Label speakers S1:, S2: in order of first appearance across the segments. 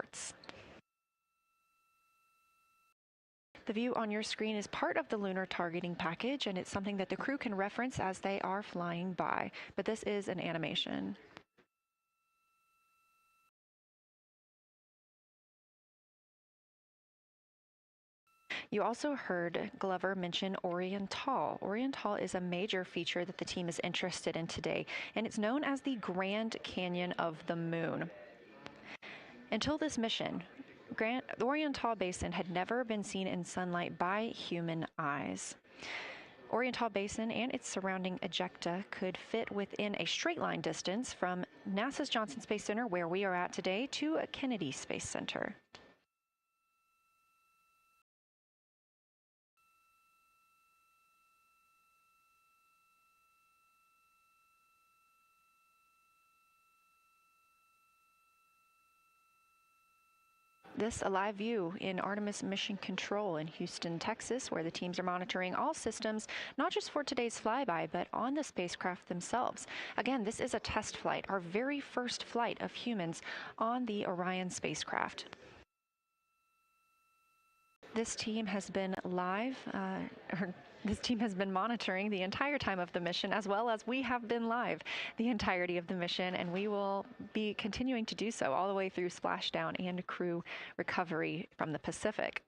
S1: objects. The view on your screen is part of the lunar targeting package, and it's something that the crew can reference as they are flying by, but this is an animation. You also heard Glover mention Orion. Orion is a major feature that the team is interested in today, and it's known as the Grand Canyon of the Moon. Until this mission, the Orion Basin had never been seen in sunlight by human eyes. Orion Basin and its surrounding ejecta could fit within a straight line distance from NASA's Johnson Space Center, where we are at today, to Kennedy Space Center. This a live view in Artemis Mission Control in Houston, Texas, where the teams are monitoring all systems, not just for today's flyby, but on the spacecraft themselves. Again, this is a test flight, our very first flight of humans on the Orion spacecraft. This team has been this team has been monitoring the entire time of the mission, as well as we have been live the entirety of the mission, and we will be continuing to do so all the way through splashdown and crew recovery from the Pacific.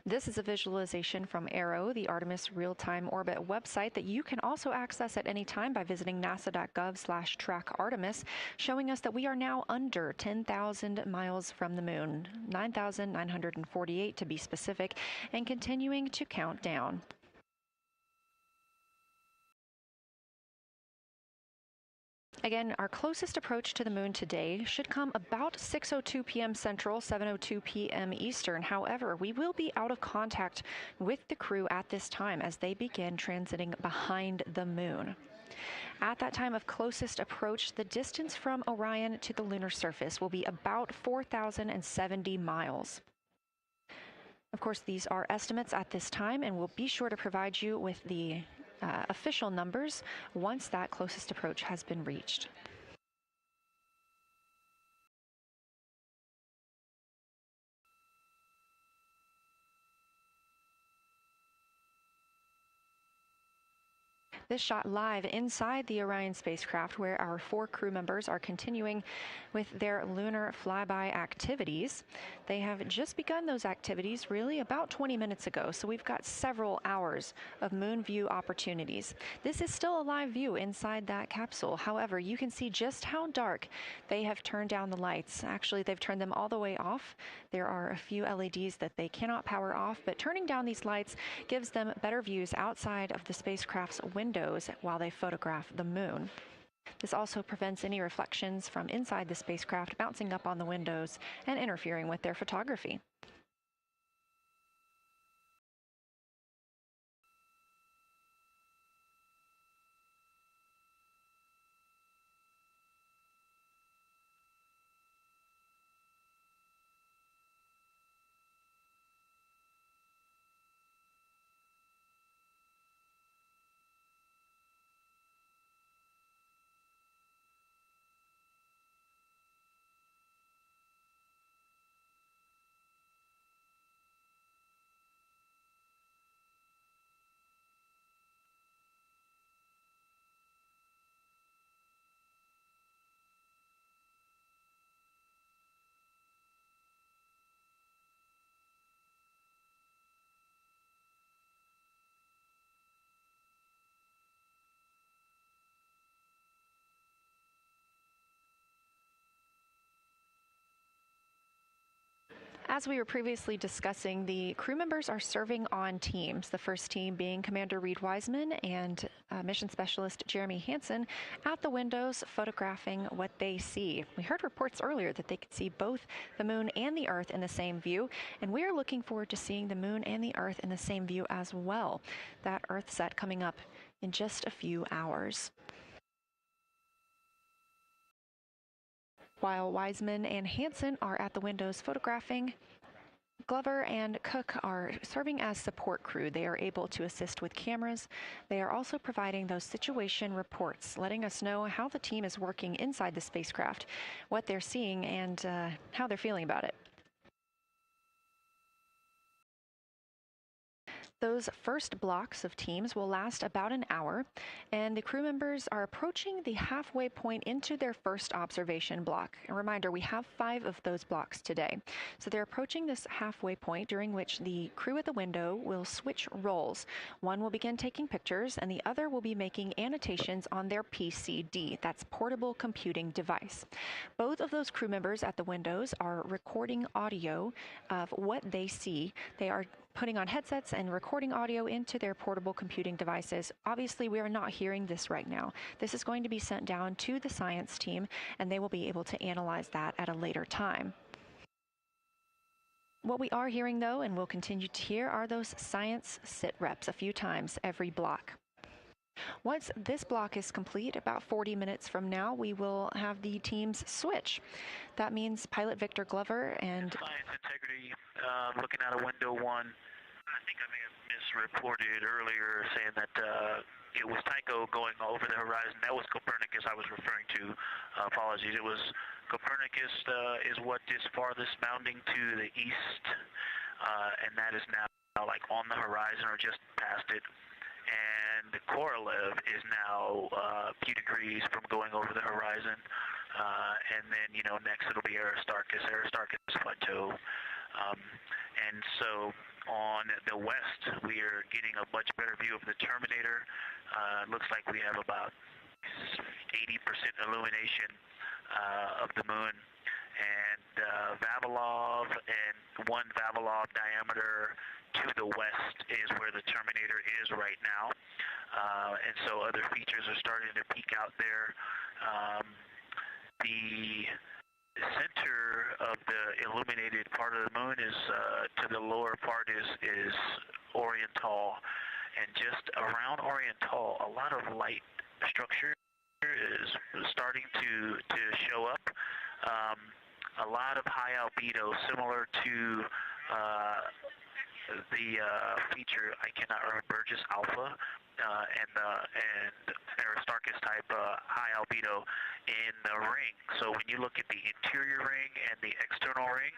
S1: This is a visualization from ARROW, the Artemis Real-Time Orbit website that you can also access at any time by visiting nasa.gov/trackartemis, showing us that we are now under 10,000 miles from the moon, 9,948 to be specific, and continuing to count down. Again, our closest approach to the moon today should come about 6:02 p.m. Central, 7:02 p.m. Eastern. However, we will be out of contact with the crew at this time as they begin transiting behind the moon. At that time of closest approach, the distance from Orion to the lunar surface will be about 4,070 miles. Of course, these are estimates at this time, and we'll be sure to provide you with the official numbers once that closest approach has been reached. This shot live inside the Orion spacecraft, where our 4 crew members are continuing with their lunar flyby activities. They have just begun those activities really about 20 minutes ago, so we've got several hours of moon view opportunities. This is still a live view inside that capsule. However, you can see just how dark they have turned down the lights. Actually, they've turned them all the way off. There are a few LEDs that they cannot power off, but turning down these lights gives them better views outside of the spacecraft's windows while they photograph the moon. This also prevents any reflections from inside the spacecraft bouncing up on the windows and interfering with their photography. As we were previously discussing, the crew members are serving on teams, the first team being Commander Reed Wiseman and Mission Specialist Jeremy Hansen at the windows photographing what they see. We heard reports earlier that they could see both the moon and the Earth in the same view, and we are looking forward to seeing the moon and the Earth in the same view as well. That Earth set coming up in just a few hours. While Wiseman and Hansen are at the windows photographing, Glover and Cook are serving as support crew. They are able to assist with cameras. They are also providing those situation reports, letting us know how the team is working inside the spacecraft, what they're seeing, and how they're feeling about it. Those first blocks of teams will last about an hour, and the crew members are approaching the halfway point into their first observation block. A reminder, we have 5 of those blocks today. So they're approaching this halfway point, during which the crew at the window will switch roles. One will begin taking pictures, and the other will be making annotations on their PCD, that's portable computing device. Both of those crew members at the windows are recording audio of what they see. They are putting on headsets and recording audio into their portable computing devices. Obviously, we are not hearing this right now. This is going to be sent down to the science team, and they will be able to analyze that at a later time. What we are hearing, though, and will continue to hear, are those science sit reps a few times every block. Once this block is complete, about 40 minutes from now, we will have the teams switch. That means pilot Victor Glover and
S2: Science integrity, looking out of window 1. I think I may have misreported earlier saying that it was Tycho going over the horizon. That was Copernicus I was referring to. Apologies. It was Copernicus is what is farthest bounding to the east, and that is now like on the horizon or just past it. And the Korolev is now a few degrees from going over the horizon. And then, you know, next it'll be Aristarchus Plateau. And so on the west, we are getting a much better view of the Terminator. It looks like we have about 80% illumination of the moon. And Vavilov and 1 Vavilov diameter to the west is where the Terminator is right now. And so other features are starting to peek out there. The center of the illuminated part of the moon is, to the lower part is Oriental. And just around Oriental, a lot of light structure is starting to show up. A lot of high albedo, similar to the feature, I cannot remember, Burgess Alpha and Aristarchus type high albedo in the ring. So when you look at the interior ring and the external ring,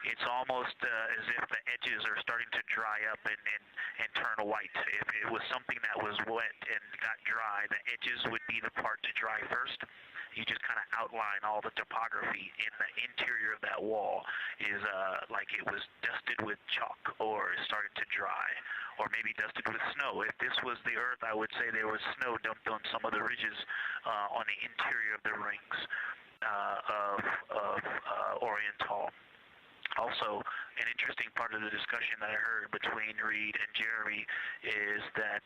S2: it's almost as if the edges are starting to dry up and turn white. If it was something that was wet and got dry, the edges would be the part to dry first. You just kind of outline all the topography in the interior of that wall is like it was dusted with chalk or is starting to dry, or maybe dusted with snow. If this was the Earth, I would say there was snow dumped on some of the ridges on the interior of the rings of Oriental. Also, an interesting part of the discussion that I heard between Reed and Jeremy is that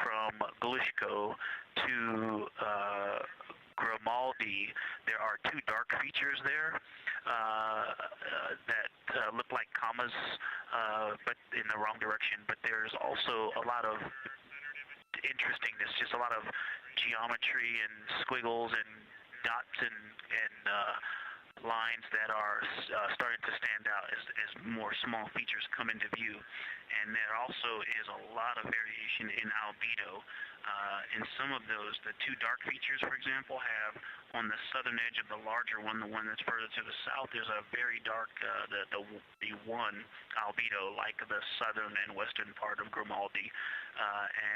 S2: from Glushko to Grimaldi, there are 2 dark features there that look like commas, but in the wrong direction. But there's also a lot of interestingness, just a lot of geometry and squiggles and dots and lines that are starting to stand out as more small features come into view. And there also is a lot of variation in albedo. In some of those, the 2 dark features, for example, have on the southern edge of the larger one, the one that's further to the south, there's a very dark, the 1 albedo, like the southern and western part of Grimaldi.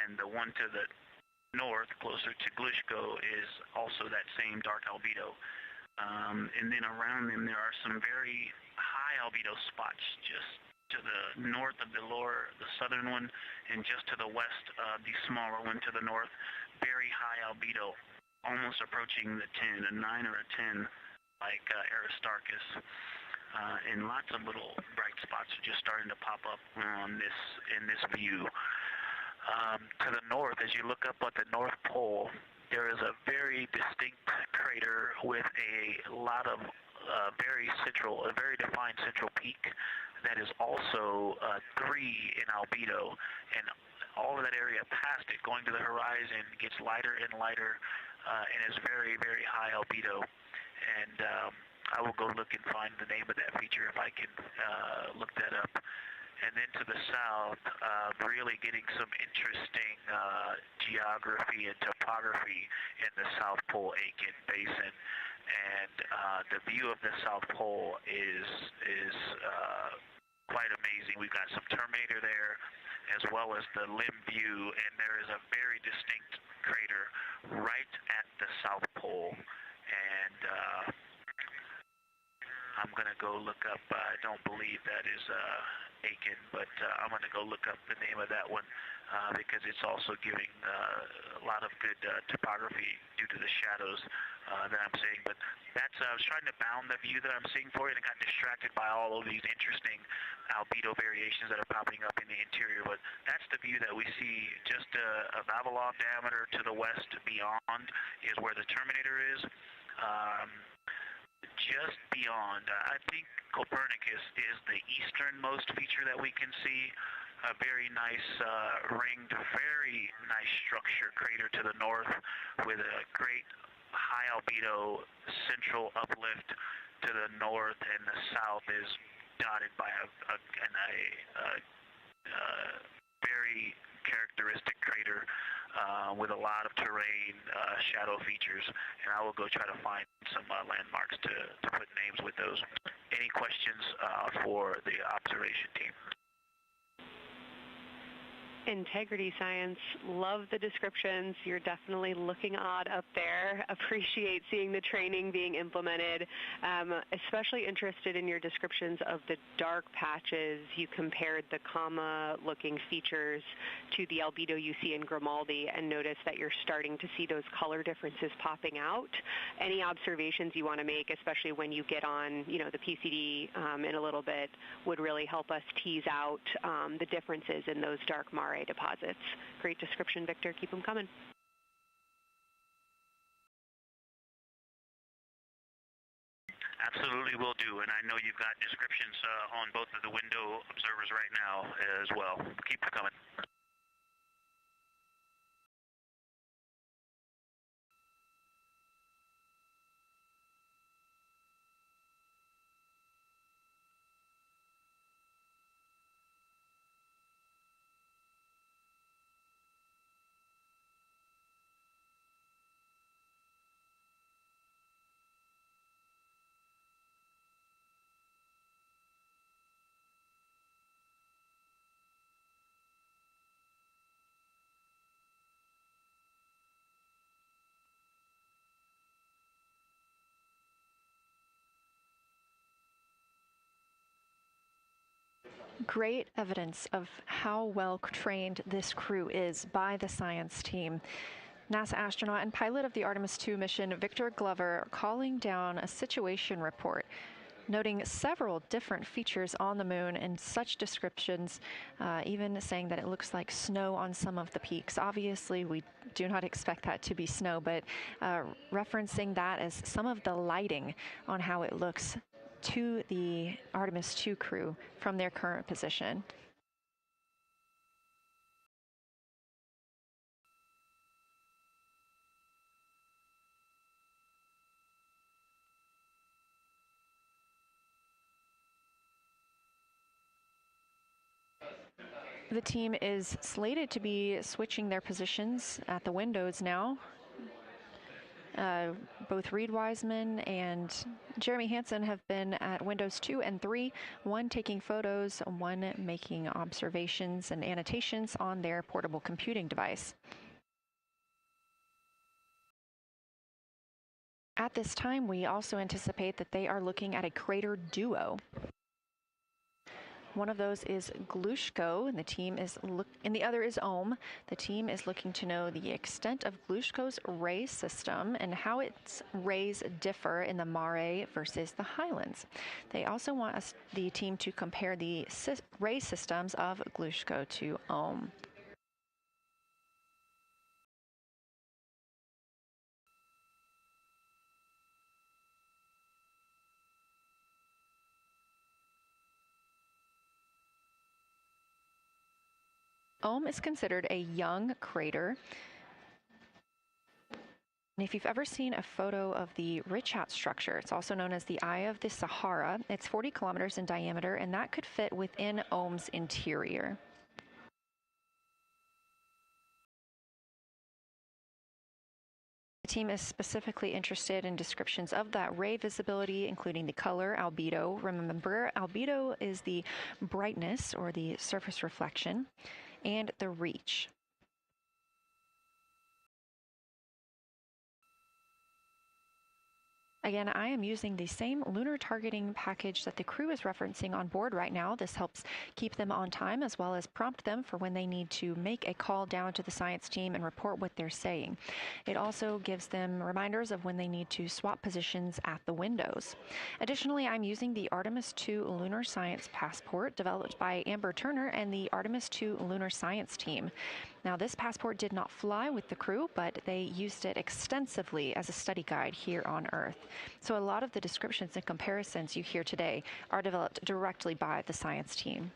S2: And the one to the north, closer to Glushko, is also that same dark albedo. And then around them, there are some very high albedo spots just to the north of the southern one, and just to the west of the smaller one to the north. Very high albedo, almost approaching the 10, a 9 or a 10, like Aristarchus. And lots of little bright spots are just starting to pop up in this view. To the north, as you look up at the North Pole, there is a very distinct crater with a lot of a very defined central peak that is also 3 in albedo, and all of that area past it, going to the horizon, gets lighter and lighter, and is very, very high albedo. And I will go look and find the name of that feature if I can look that up. And then to the south, really getting some interesting geography and topography in the South Pole Aitken Basin. And the view of the South Pole is quite amazing. We've got some Terminator there, as well as the limb view, and there is a very distinct crater right at the South Pole. And I'm going to go look up, I don't believe that is Aiken, but I'm going to go look up the name of that one because it's also giving a lot of good topography due to the shadows that I'm seeing. But that's, I was trying to bound the view that I'm seeing for you and got distracted by all of these interesting albedo variations that are popping up in the interior. But that's the view that we see just a Vavilov diameter to the west beyond is where the Terminator is. Just beyond, I think Copernicus is the easternmost feature that we can see. A very nice ringed, very nice structure crater to the north with a great high albedo central uplift to the north, and the south is dotted by a very characteristic crater with a lot of terrain, shadow features, and I will go try to find some landmarks to put names with those. Any questions for the observation team?
S3: Integrity Science, love the descriptions. You're definitely looking odd up there. Appreciate seeing the training being implemented. Especially interested in your descriptions of the dark patches. You compared the comma-looking features to the albedo you see in Grimaldi and noticed that you're starting to see those color differences popping out. Any observations you want to make, especially when you get on, the PCD in a little bit, would really help us tease out the differences in those dark mare deposits. Great description, Victor. Keep them coming.
S2: Absolutely will do, and I know you've got descriptions on both of the window observers right now as well. Keep them coming.
S1: Great evidence of how well trained this crew is by the science team. NASA astronaut and pilot of the Artemis II mission, Victor Glover, calling down a situation report, noting several different features on the moon and such descriptions, even saying that it looks like snow on some of the peaks. Obviously, we do not expect that to be snow, but referencing that as some of the lighting on how it looks to the Artemis II crew from their current position. The team is slated to be switching their positions at the windows now. Both Reed Wiseman and Jeremy Hansen have been at windows 2 and 3, one taking photos, one making observations and annotations on their portable computing device. At this time, we also anticipate that they are looking at a crater duo. One of those is Glushko, and the other is Ohm. The team is looking to know the extent of Glushko's ray system and how its rays differ in the Mare versus the Highlands. They also want the team to compare the ray systems of Glushko to Ohm. Ohm is considered a young crater. And if you've ever seen a photo of the Richat structure, it's also known as the Eye of the Sahara. It's 40 kilometers in diameter, and that could fit within Ohm's interior. The team is specifically interested in descriptions of that ray visibility, including the color, albedo. Remember, albedo is the brightness or the surface reflection, and the reach. Again, I am using the same lunar targeting package that the crew is referencing on board right now. This helps keep them on time as well as prompt them for when they need to make a call down to the science team and report what they're saying. It also gives them reminders of when they need to swap positions at the windows. Additionally, I'm using the Artemis II Lunar Science Passport developed by Amber Turner and the Artemis II Lunar Science team. Now, this passport did not fly with the crew, but they used it extensively as a study guide here on Earth. So a lot of the descriptions and comparisons you hear today are developed directly by the science team.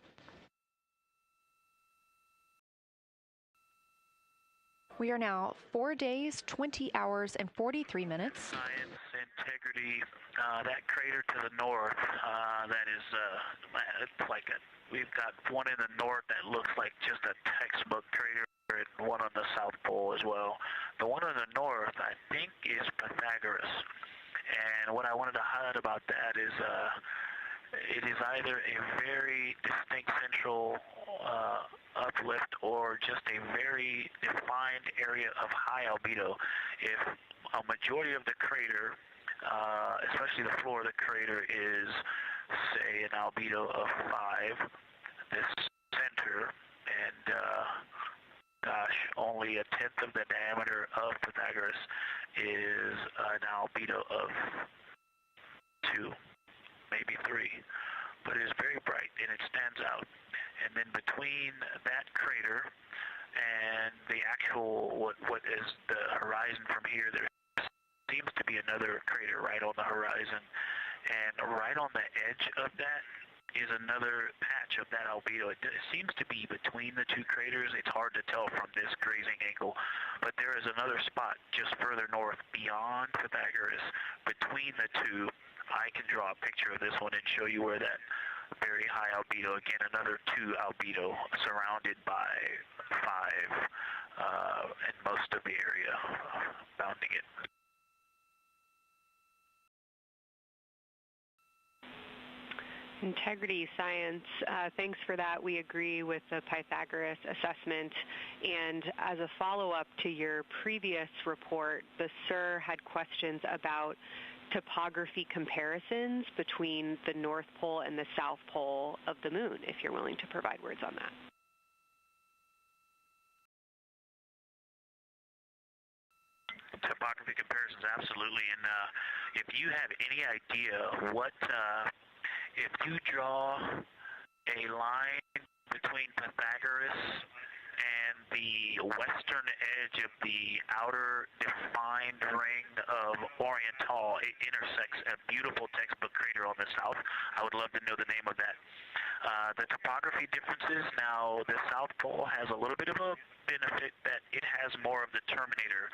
S1: We are now 4 days, 20 hours, and 43 minutes.
S2: Science, integrity, that crater to the north, that is, it's like we've got one in the north that looks like just a textbook crater, and one on the South Pole as well. The one on the north, I think, is Pythagoras. And what I wanted to highlight about that is it is either a very distinct central uplift or just a very defined area of high albedo. If a majority of the crater, especially the floor of the crater, is, say, an albedo of 5, this center, and gosh, only a tenth of the diameter of Pythagoras is an albedo of 2, maybe 3, but it is very bright and it stands out. And then between that crater and the actual, what is the horizon from here, there seems to be another crater right on the horizon, and right on the edge of that is another patch of that albedo. It seems to be between the two craters. It's hard to tell from this grazing angle, but there is another spot just further north beyond Pythagoras. Between the two, I can draw a picture of this one and show you where that very high albedo, again, another 2 albedo surrounded by 5 and most of the area bounding it.
S3: Integrity science, thanks for that. We agree with the Pythagoras assessment. And as a follow-up to your previous report, the SIR had questions about topography comparisons between the North Pole and the South Pole of the Moon, if you're willing to provide words on that.
S2: Topography comparisons, absolutely. And if you have any idea what... if you draw a line between Pythagoras and the western edge of the outer defined ring of Orion, it intersects a beautiful textbook crater on the south. I would love to know the name of that. The topography differences, now the South Pole has a little bit of a benefit that it has more of the terminator,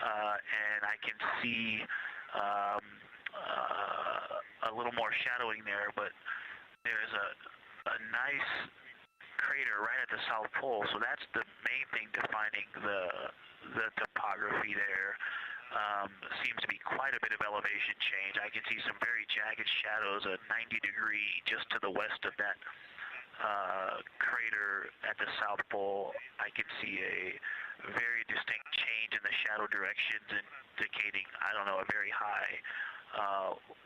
S2: and I can see a little more shadowing there, but there's a nice crater right at the South Pole, so that's the main thing defining the topography there. Seems to be quite a bit of elevation change. I can see some very jagged shadows, a 90-degree just to the west of that crater at the South Pole. I can see a very distinct change in the shadow directions, indicating, I don't know, a very high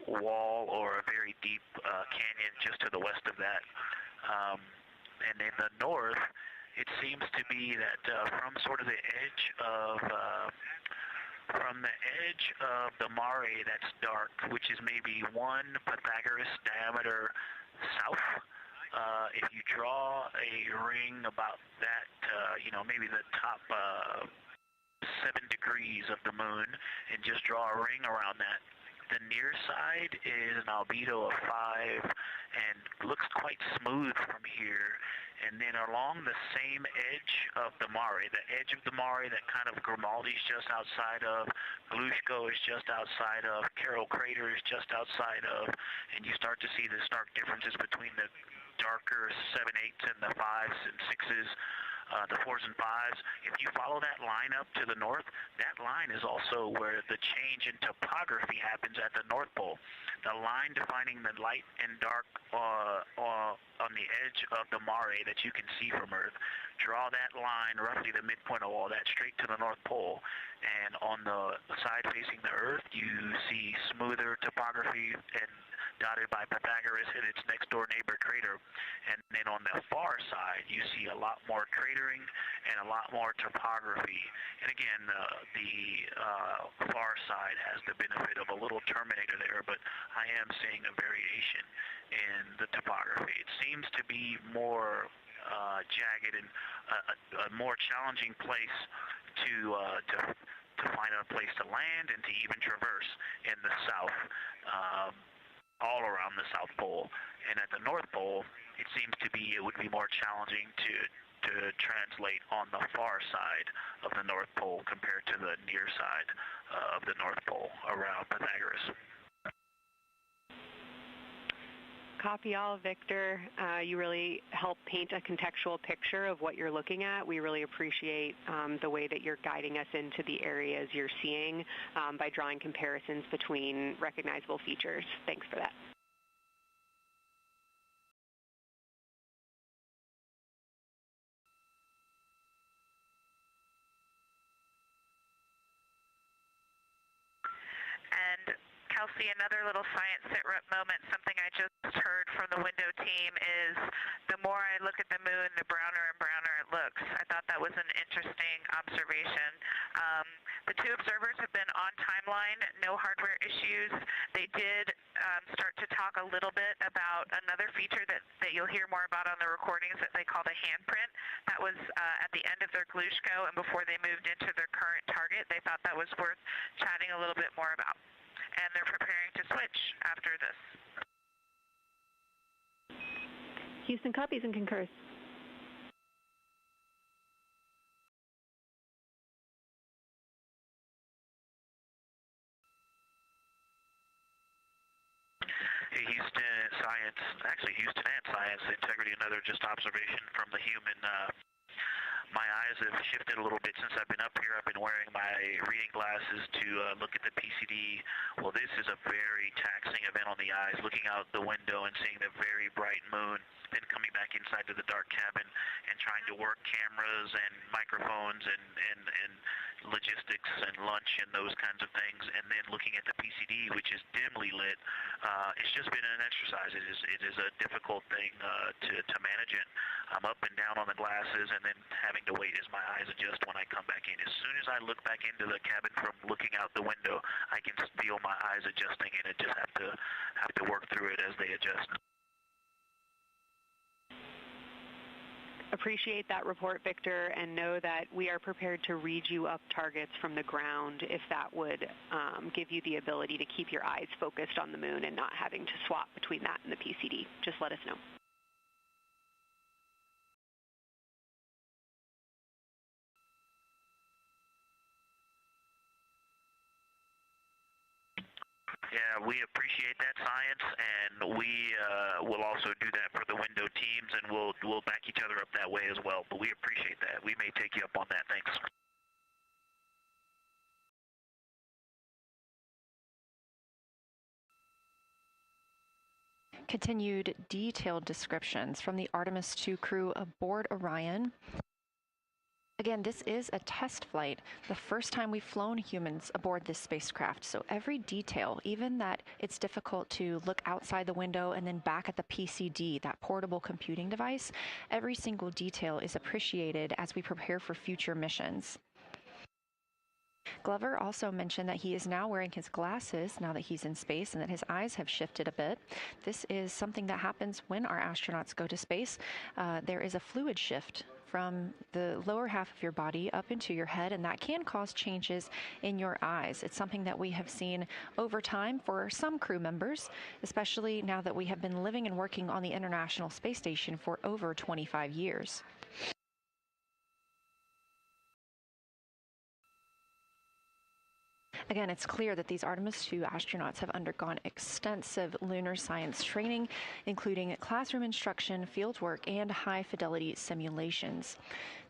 S2: wall or a very deep canyon just to the west of that. And in the north, it seems to be that from sort of the edge of the mare that's dark, which is maybe 1 Pythagoras diameter south, if you draw a ring about that, maybe the top 7 degrees of the moon, and just draw a ring around that, The near side is an albedo of 5 and looks quite smooth from here. And then along the same edge of the mare, the edge of the mare that kind of Grimaldi's just outside of, Glushko is just outside of, Carroll Crater is just outside of, and you start to see the stark differences between the darker 7/8 and the 5s and 6s, the 4s and 5s. If you follow that line up to the north, that line is also where the change in topography happens at the North Pole. The line defining the light and dark on the edge of the mare that you can see from Earth. Draw that line, roughly the midpoint of all that, straight to the North Pole. And on the side facing the Earth, you see smoother topography and dotted by Pythagoras and its next door neighbor crater. And then on the far side, you see a lot more cratering and a lot more topography. And again, the far side has the benefit of a little terminator there, but I am seeing a variation in the topography. It seems to be more jagged and a more challenging place to find a place to land and to even traverse in the south, all around the South Pole. And at the North Pole, it seems to be, it would be more challenging to translate on the far side of the North Pole compared to the near side of the North Pole around Pythagoras.
S3: Copy all, Victor. You really help paint a contextual picture of what you're looking at. We really appreciate the way that you're guiding us into the areas you're seeing by drawing comparisons between recognizable features. Thanks for that.
S4: And Kelsey, another little science sit-rep moment, something I just heard from the window team is the more I look at the moon, the browner and browner it looks. I thought that was an interesting observation. The two observers have been on timeline, no hardware issues. They did start to talk a little bit about another feature that you'll hear more about on the recordings that they call the handprint. That was at the end of their Glushko and before they moved into their current target. They thought that was worth chatting a little bit more about. And they're preparing to switch after this.
S3: Houston copies and concurs.
S2: Hey, Houston and science, integrity, another just observation from the human. My eyes have shifted a little bit since I've been up here. I've been wearing my reading glasses to look at the PCD. Well, this is a very taxing event on the eyes, looking out the window and seeing the very bright moon, then coming back inside to the dark cabin and trying to work cameras and microphones and logistics and lunch and those kinds of things, and then looking at the PCD, which is dimly lit. It's just been an exercise. It is a difficult thing to manage it. I'm up and down on the glasses and then having to wait as my eyes adjust when I come back in. As soon as I look back into the cabin from looking out the window, I can feel my eyes adjusting, and I just have to work through it as they adjust.
S3: Appreciate that report, Victor, and know that we are prepared to read you up targets from the ground if that would give you the ability to keep your eyes focused on the moon and not having to swap between that and the PCD. Just let us know.
S2: Yeah, we appreciate that, science, and we will also do that for the window teams, and we'll back each other up that way as well. But we appreciate that. We may take you up on that. Thanks.
S1: Continued detailed descriptions from the Artemis II crew aboard Orion. Again, this is a test flight, the first time we've flown humans aboard this spacecraft. So every detail, even that it's difficult to look outside the window and then back at the PCD, that portable computing device, every single detail is appreciated as we prepare for future missions. Glover also mentioned that he is now wearing his glasses now that he's in space and that his eyes have shifted a bit. This is something that happens when our astronauts go to space. There is a fluid shift from the lower half of your body up into your head, and that can cause changes in your eyes. It's something that we have seen over time for some crew members, especially now that we have been living and working on the International Space Station for over 25 years. Again, it's clear that these Artemis II astronauts have undergone extensive lunar science training, including classroom instruction, fieldwork, and high-fidelity simulations.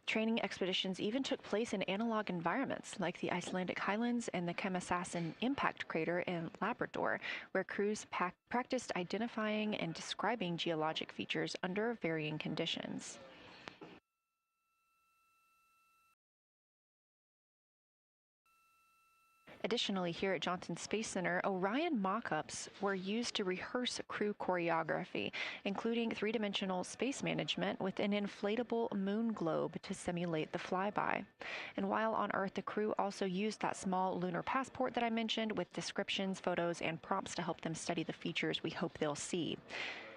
S1: Training expeditions even took place in analog environments like the Icelandic Highlands and the Kemasassen impact crater in Labrador, where crews practiced identifying and describing geologic features under varying conditions. Additionally, here at Johnson Space Center, Orion mock-ups were used to rehearse crew choreography, including three-dimensional space management with an inflatable moon globe to simulate the flyby. And while on Earth, the crew also used that small lunar passport that I mentioned with descriptions, photos, and prompts to help them study the features we hope they'll see.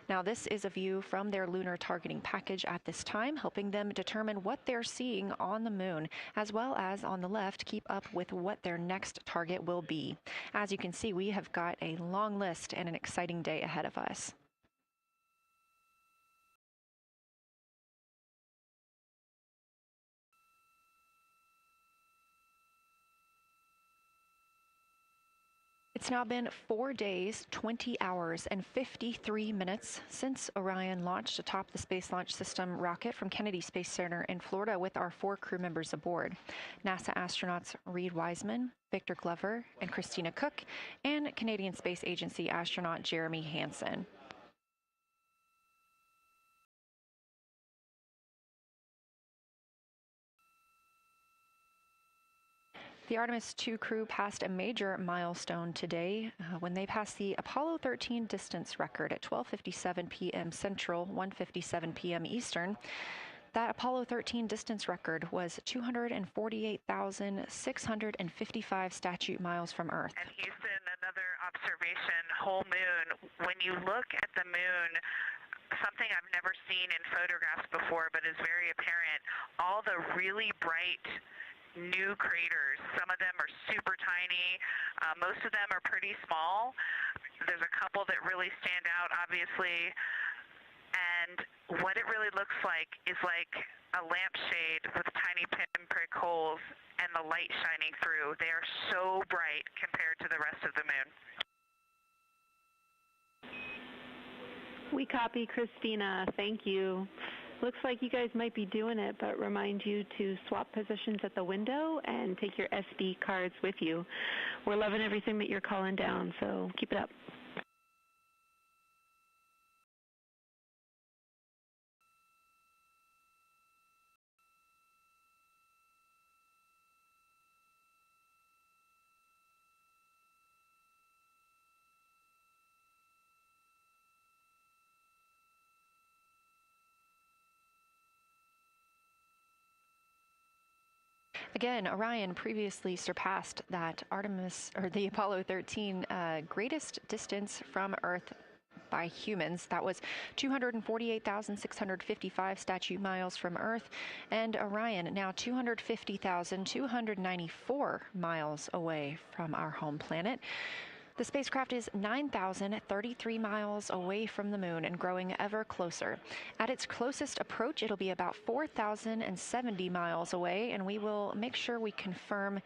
S1: Now, this is a view from their lunar targeting package at this time, helping them determine what they're seeing on the moon, as well as on the left, keep up with what their next target will be. As you can see, we have got a long list and an exciting day ahead of us. It's now been 4 days, 20 hours, and 53 minutes since Orion launched atop the Space Launch System rocket from Kennedy Space Center in Florida with our 4 crew members aboard: NASA astronauts Reed Wiseman, Victor Glover, and Christina Cook, and Canadian Space Agency astronaut Jeremy Hansen. The Artemis II crew passed a major milestone today when they passed the Apollo 13 distance record at 12:57 p.m. Central, 1:57 p.m. Eastern. That Apollo 13 distance record was 248,655 statute miles from Earth.
S4: And Houston, another observation, whole moon. When you look at the moon, something I've never seen in photographs before but is very apparent, all the really bright new craters. Some of them are super tiny. Most of them are pretty small. There's a couple that really stand out, obviously. And what it really looks like is like a lampshade with tiny pinprick holes and the light shining through. They are so bright compared to the rest of the moon.
S3: We copy, Christina. Thank you. Looks like you guys might be doing it, but remind you to swap positions at the window and take your SD cards with you. We're loving everything that you're calling down, so keep it up.
S1: Again, Orion previously surpassed that the Apollo 13 greatest distance from Earth by humans. That was 248,655 statute miles from Earth, and Orion now 250,294 miles away from our home planet. The spacecraft is 9,033 miles away from the moon and growing ever closer. At its closest approach, it'll be about 4,070 miles away, and we will make sure we confirm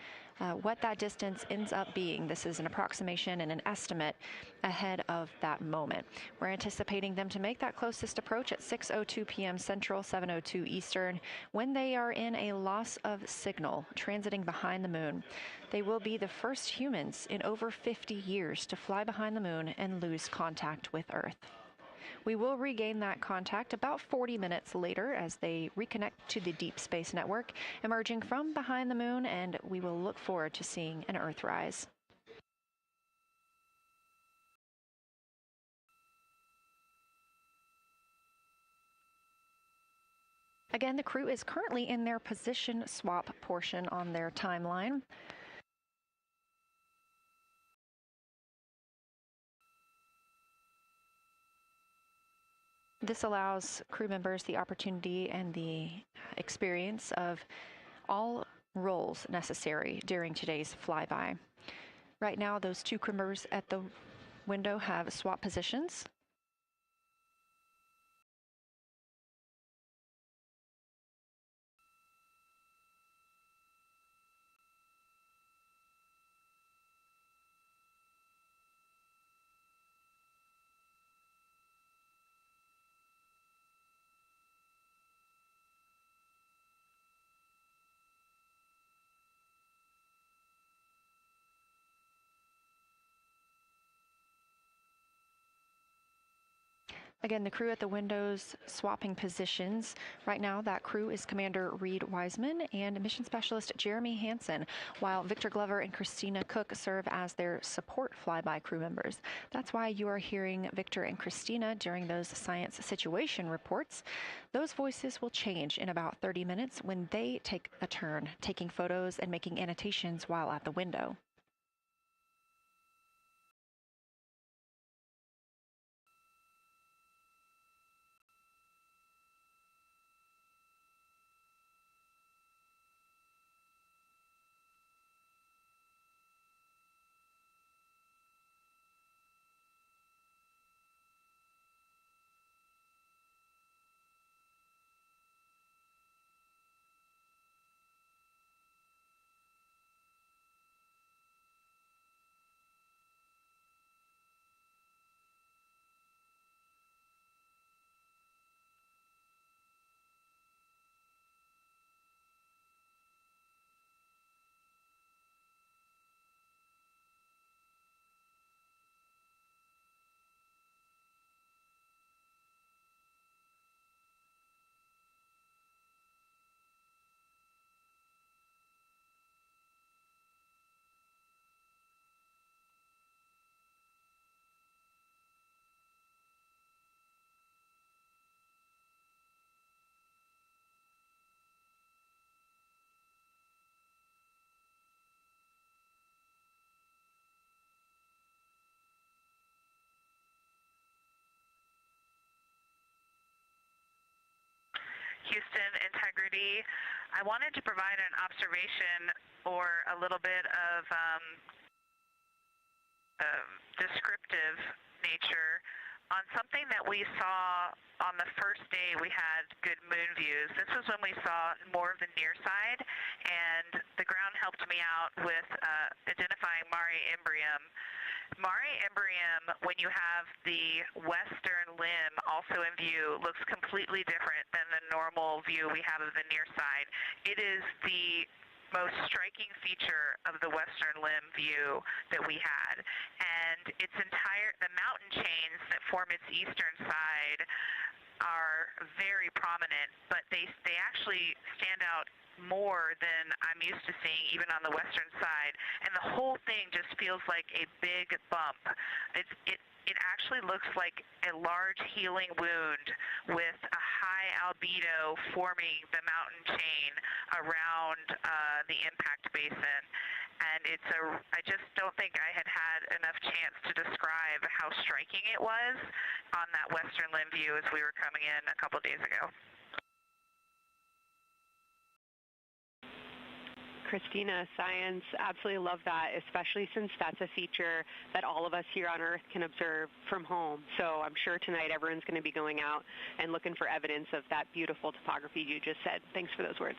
S1: what that distance ends up being. This is an approximation and an estimate ahead of that moment. We're anticipating them to make that closest approach at 6:02 p.m. Central, 7:02 Eastern, when they are in a loss of signal, transiting behind the moon. They will be the first humans in over 50 years to fly behind the moon and lose contact with Earth. We will regain that contact about 40 minutes later as they reconnect to the Deep Space Network, emerging from behind the moon, and we will look forward to seeing an Earthrise. Again, the crew is currently in their position swap portion on their timeline. This allows crew members the opportunity and the experience of all roles necessary during today's flyby. Right now, those two crew members at the window have swapped positions. Again, the crew at the windows swapping positions. Right now, that crew is Commander Reed Wiseman and Mission Specialist Jeremy Hansen, while Victor Glover and Christina Cook serve as their support flyby crew members. That's why you are hearing Victor and Christina during those science situation reports. Those voices will change in about 30 minutes when they take a turn, taking photos and making annotations while at the window.
S4: Houston, integrity. I wanted to provide an observation or a little bit of descriptive nature on something that we saw on the first day we had good moon views. This was when we saw more of the near side, and the ground helped me out with identifying Mare Imbrium. Mare Imbrium, when you have the western limb also in view, looks completely different than the normal view we have of the near side. It is the most striking feature of the western limb view that we had. And the mountain chains that form its eastern side are very prominent, but they actually stand out more than I'm used to seeing even on the western side, and the whole thing just feels like a big bump. It actually looks like a large healing wound with a high albedo forming the mountain chain around the impact basin. And I just don't think I had enough chance to describe how striking it was on that western limb view as we were coming in a couple days ago.
S3: Christina, science, absolutely love that, especially since that's a feature that all of us here on Earth can observe from home. So I'm sure tonight everyone's going to be going out and looking for evidence of that beautiful topography you just said. Thanks for those words.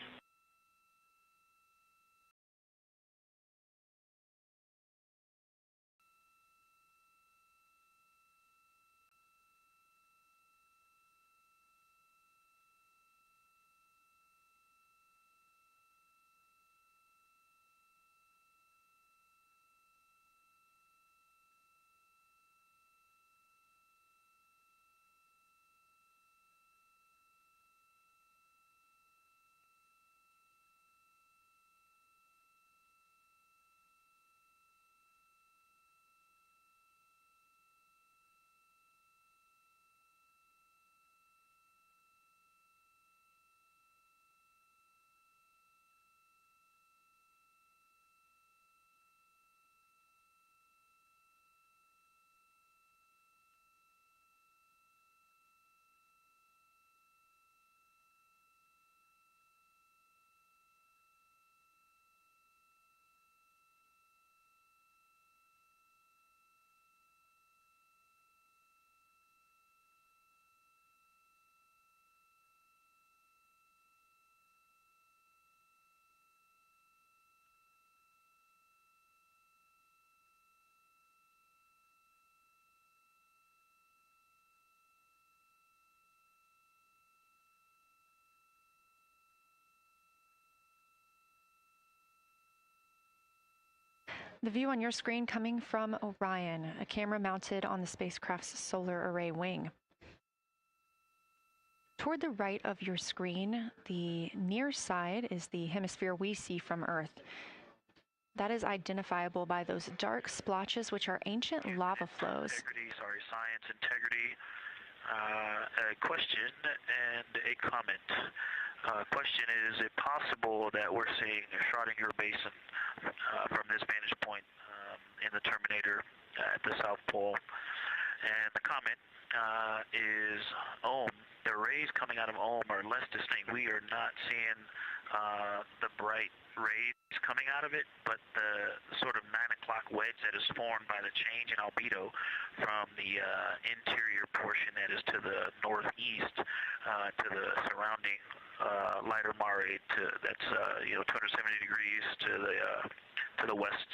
S1: The view on your screen coming from Orion, a camera mounted on the spacecraft's solar array wing. Toward the right of your screen, the near side is the hemisphere we see from Earth. That is identifiable by those dark splotches, which are ancient lava flows.
S2: Science integrity. A question and a comment. Question, is it possible that we're seeing a Schrodinger basin from this vantage point in the Terminator at the South Pole? And the comment is the rays coming out of are less distinct. We are not seeing the bright rays coming out of it, but the sort of 9 o'clock wedge that is formed by the change in albedo from the interior portion that is to the northeast to the surrounding lighter mare that's 270 degrees to the west.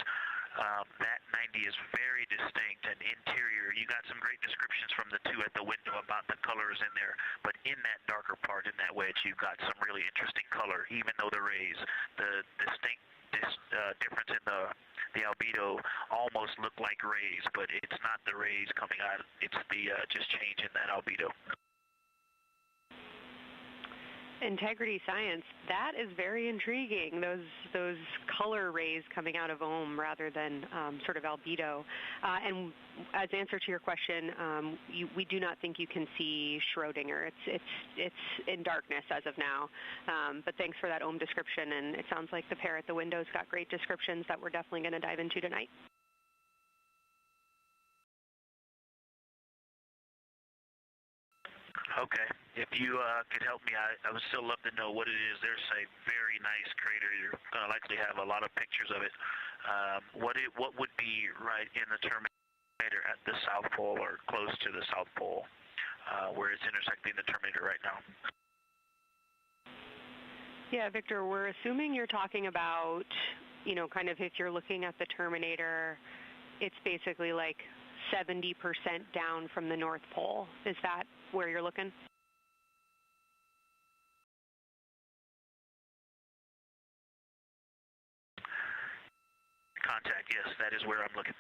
S2: That 90 is very distinct and interior. You got some great descriptions from the two at the window about the colors in there, but in that darker part, in that wedge, you've got some really interesting color, even though the rays, the distinct difference in the albedo almost look like rays, but it's not the rays coming out, it's the just change in that albedo.
S3: Integrity science, that is very intriguing, those color rays coming out of rather than sort of albedo. And as answer to your question, we do not think you can see Schrodinger. It's in darkness as of now. But thanks for that description, and it sounds like the pair at the window's got great descriptions that we're definitely going to dive into tonight.
S2: Okay. If you could help me, I would still love to know what it is. There's a very nice crater. You're going to likely have a lot of pictures of it. What would be right in the Terminator at the South Pole or close to the South Pole where it's intersecting the Terminator right now?
S3: Yeah, Victor, we're assuming you're talking about, kind of if you're looking at the Terminator, it's basically like 70% down from the North Pole. Is that where you're looking?
S2: Contact, yes, that is where I'm looking.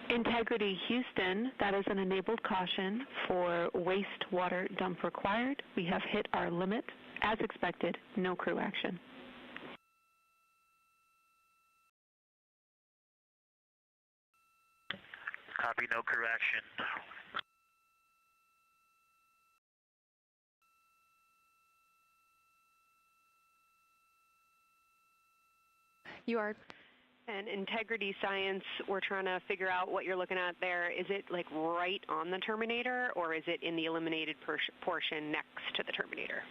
S5: Integrity Houston, that is an enabled caution for wastewater dump required. We have hit our limit. As expected, no crew action.
S2: Copy, no crew action.
S1: You are.
S3: And integrity science, we're trying to figure out what you're looking at there. Is it like right on the Terminator, or is it in the eliminated portion next to the Terminator?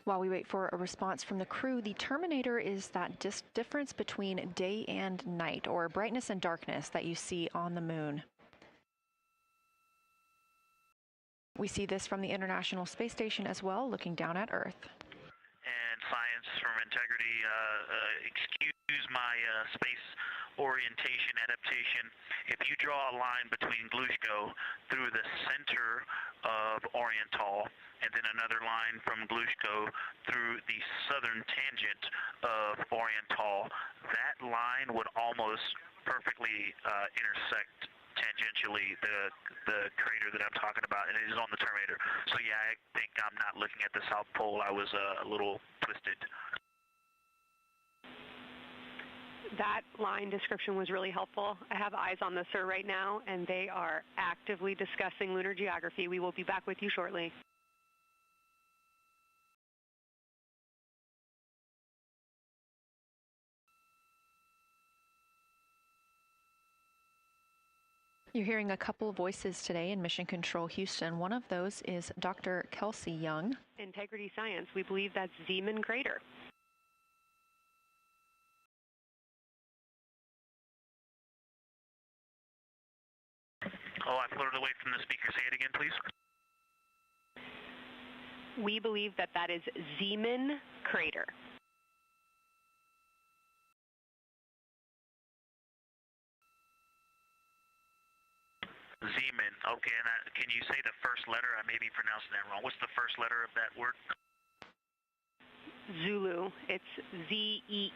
S1: While we wait for a response from the crew, the Terminator is that difference between day and night, or brightness and darkness, that you see on the moon. We see this from the International Space Station as well, looking down at Earth.
S2: And science from integrity, excuse my space orientation adaptation. If you draw a line between Glushko through the center of Oriental, and then another line from Glushko through the southern tangent of Oriental, that line would almost perfectly intersect tangentially the crater that I'm talking about, and it is on the Terminator. So yeah, I think I'm not looking at the South Pole. I was a little twisted.
S3: That line description was really helpful. I have eyes on the SIR right now, and they are actively discussing lunar geography. We will be back with you shortly.
S1: You're hearing a couple of voices today in Mission Control Houston. One of those is Dr. Kelsey Young.
S3: Integrity Science, we believe that's Zeeman Crater.
S2: Oh, I floated away from the speaker. Say it again, please.
S3: We believe that that is Zeeman crater.
S2: Zeeman. Okay, and can you say the first letter? I may be pronouncing that wrong. What's the first letter of that word?
S3: Zulu. It's Z-E-E-M-A-N.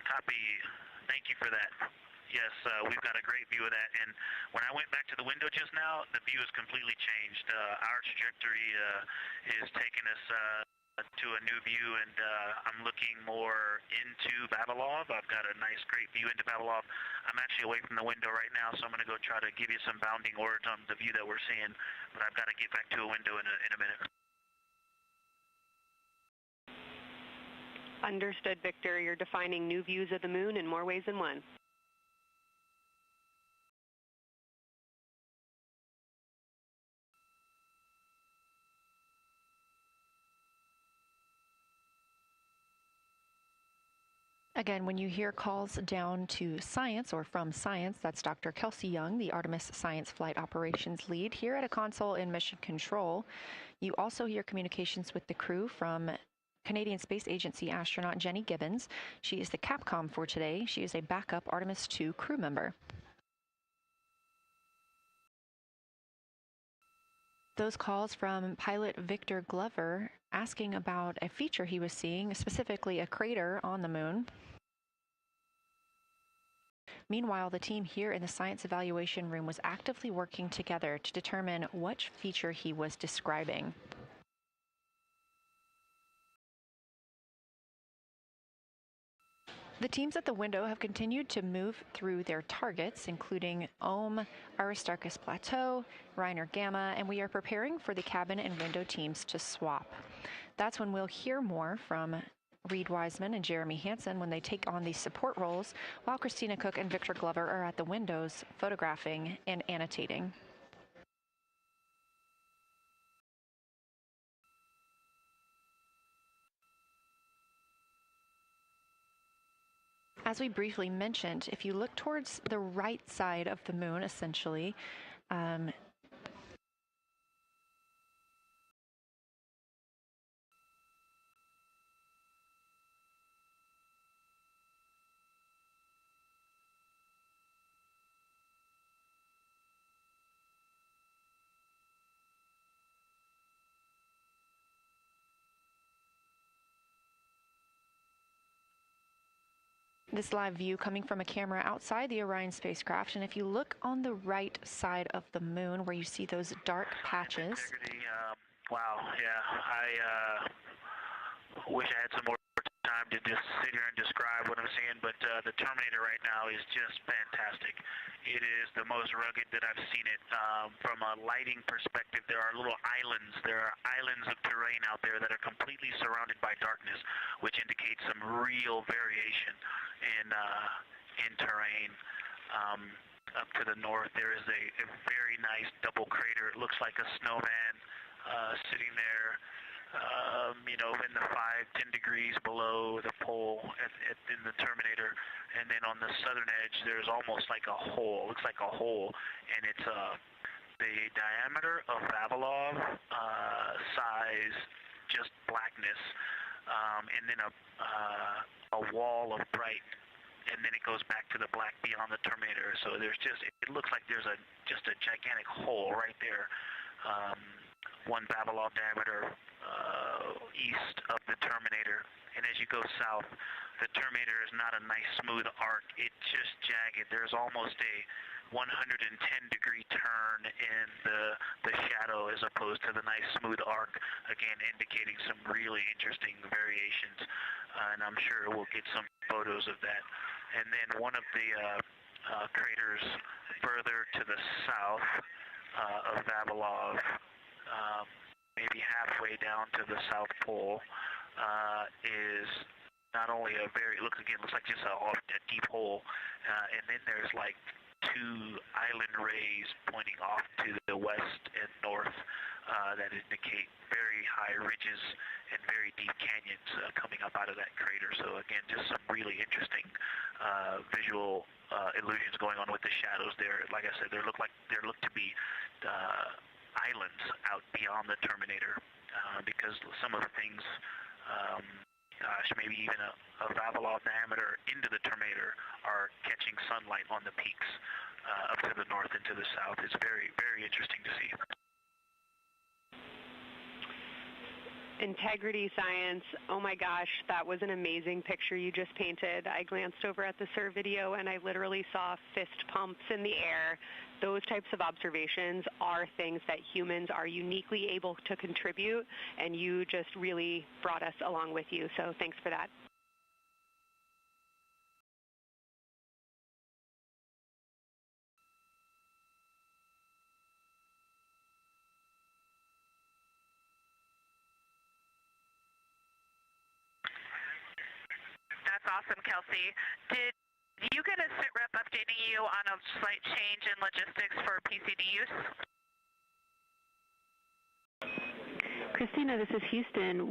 S2: Copy. Thank you for that. Yes, we've got a great view of that. And when I went back to the window just now, the view has completely changed. Our trajectory is taking us to a new view, and I'm looking more into Vavilov. I've got a nice, great view into Vavilov. I'm actually away from the window right now, so I'm going to go try to give you some bounding words on the view that we're seeing, but I've got to get back to a window in a minute.
S3: Understood, Victor. You're defining new views of the moon in more ways than one.
S1: Again, when you hear calls down to science or from science, that's Dr. Kelsey Young, the Artemis Science Flight Operations Lead here at a console in Mission Control. You also hear communications with the crew from Canadian Space Agency astronaut Jenny Gibbons. She is the Capcom for today. She is a backup Artemis II crew member. Those calls from pilot Victor Glover asking about a feature he was seeing, specifically a crater on the moon. Meanwhile, the team here in the science evaluation room was actively working together to determine which feature he was describing. The teams at the window have continued to move through their targets, including Ohm, Aristarchus Plateau, Reiner Gamma, and we are preparing for the cabin and window teams to swap. That's when we'll hear more from Reed Wiseman and Jeremy Hansen when they take on these support roles, while Christina Cook and Victor Glover are at the windows photographing and annotating. As we briefly mentioned, if you look towards the right side of the moon, essentially, this live view coming from a camera outside the Orion spacecraft, and if you look on the right side of the moon where you see those dark patches.
S2: Wow, yeah, I wish I had some more time to just sit here and describe what I'm seeing, but the Terminator right now is just fantastic. It is the most rugged that I've seen it. From a lighting perspective, there are little islands. There are islands of terrain out there that are completely surrounded by darkness, which indicates some real variation in terrain. Up to the north, there is a very nice double crater. It looks like a snowman sitting there, in the 5-10 degrees below the pole in the Terminator. And then on the southern edge, there's almost like a hole. Looks like a hole, and it's the diameter of Vavilov size, just blackness, and then a wall of bright, and then it goes back to the black beyond the Terminator. So there's it looks like there's just a gigantic hole right there. 1 Vavilov diameter east of the Terminator, and as you go south, the Terminator is not a nice smooth arc. It's just jagged. There's almost a 110-degree turn in the shadow as opposed to the nice smooth arc, again indicating some really interesting variations, and I'm sure we'll get some photos of that. And then one of the craters further to the south of Vavilov, maybe halfway down to the South Pole, is not only looks like just a deep hole, and then there's like two island rays pointing off to the west and north that indicate very high ridges and very deep canyons coming up out of that crater. So again, just some really interesting visual illusions going on with the shadows there. Like I said, there look to be islands out beyond the terminator because some of the things, maybe even a Vavilov diameter into the terminator are catching sunlight on the peaks up to the north and to the south. It's very, very interesting to see.
S3: Integrity science, oh my gosh, that was an amazing picture you just painted. I glanced over at the SIR video and I literally saw fist pumps in the air. Those types of observations are things that humans are uniquely able to contribute, and you just really brought us along with you, so thanks for that.
S4: That's awesome, Kelsey. Did you get a sit rep updating you on a slight change in logistics for PCD use?
S5: Christina, this is Houston.